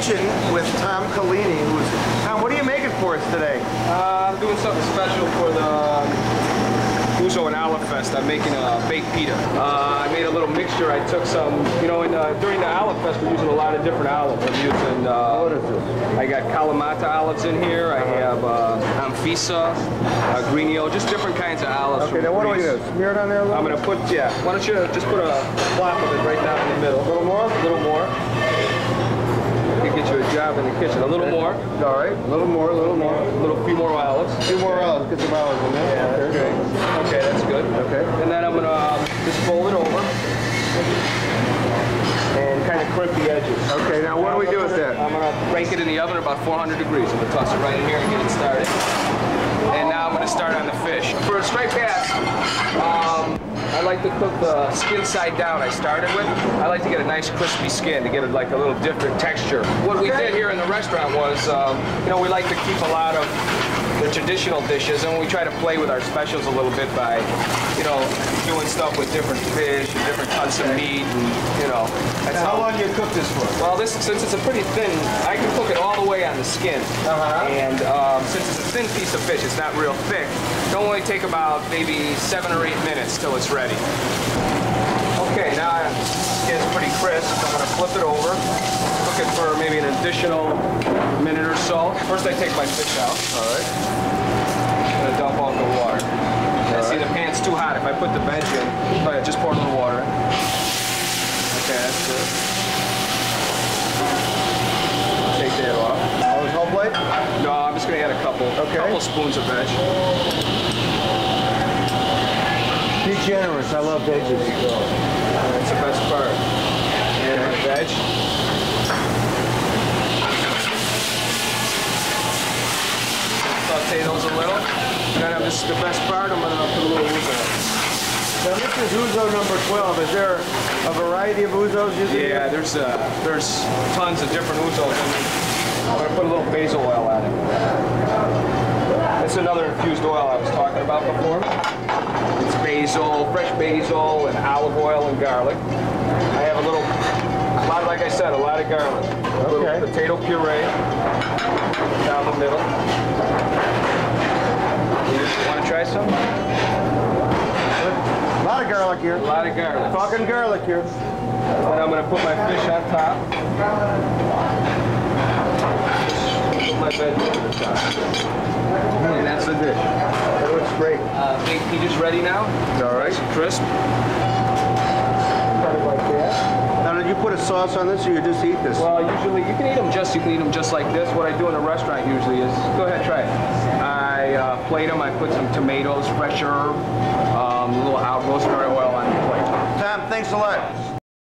kitchen with Tom Collini, Tom, what are you making for us today? I'm doing something special for the Uzo and Olive Fest. I'm making a baked pita. I made a little mixture. I took some, during the Olive Fest, we're using a lot of different olives. I'm using, what is this? I got Kalamata olives in here. I have Anfisa, Grigio, just different kinds of olives. Okay, now what do we do? Smear it on there a little? I'm going to put, why don't you just put a flap of it right down in the middle. A little more? A little more. I can get you a job in the kitchen. A little more. All right. A little more, a little more. A few more olives. A few more olives. Get some olives in there. Yeah, that's great. Okay, that's good. Okay. And then I'm going to just fold it over and kind of crimp the edges. Okay, now what do we do with that? I'm going to bake it in the oven about 400 degrees. I'm going to toss it right in here and get it started. And now I'm going to start on the fish. For a striped bass, I like to cook the skin side down. I started with. I like to get a nice crispy skin to get it like a little different texture. What we did here in the restaurant was, we like to keep a lot of the traditional dishes, and we try to play with our specials a little bit by, doing stuff with different fish and different cuts of meat, and that's how long do you cook this for? Well, since it's a pretty thin, I can cook it all the way on the skin. And since it's a thin piece of fish, it's not real thick. It'll only take about maybe 7 or 8 minutes till it's ready. Okay, now the skin's pretty crisp. I'm going to flip it over, cook it for maybe an additional minute or so. First, I take my fish out. All right. I'm going to dump off the water. See, the pan's too hot. If I put the veg in, just pour a little water in. Okay, that's good. Take that off. Oh, this whole plate? No, I'm just going to add a couple spoons of veg. Be generous. I love veggies. That's the best part. And my veg. Saute those a little. And then this is the best part. I'm going to put a little Uzo. Now this is Uzo number 12. Is there a variety of Uzos you can Yeah, there's tons of different Uzos. I'm going to put a little basil oil on it. It's another infused oil I was talking about before. It's basil, fresh basil, and olive oil and garlic. I have like I said, a lot of garlic. A little potato puree down the middle. You want to try some? A lot of garlic here. A lot of garlic. Talking garlic here. And I'm going to put my fish on top. Put my veg on the top. And that's the dish. That looks great. Baked pita's ready now. All right. Nice and crisp. Kind of like that. Now, did you put a sauce on this, or you just eat this? Well, usually you can eat them just like this. What I do in a restaurant usually is, go ahead, try it. I plate them. I put some tomatoes, fresh herb, a little rosemary oil on the plate. Tom, thanks a lot.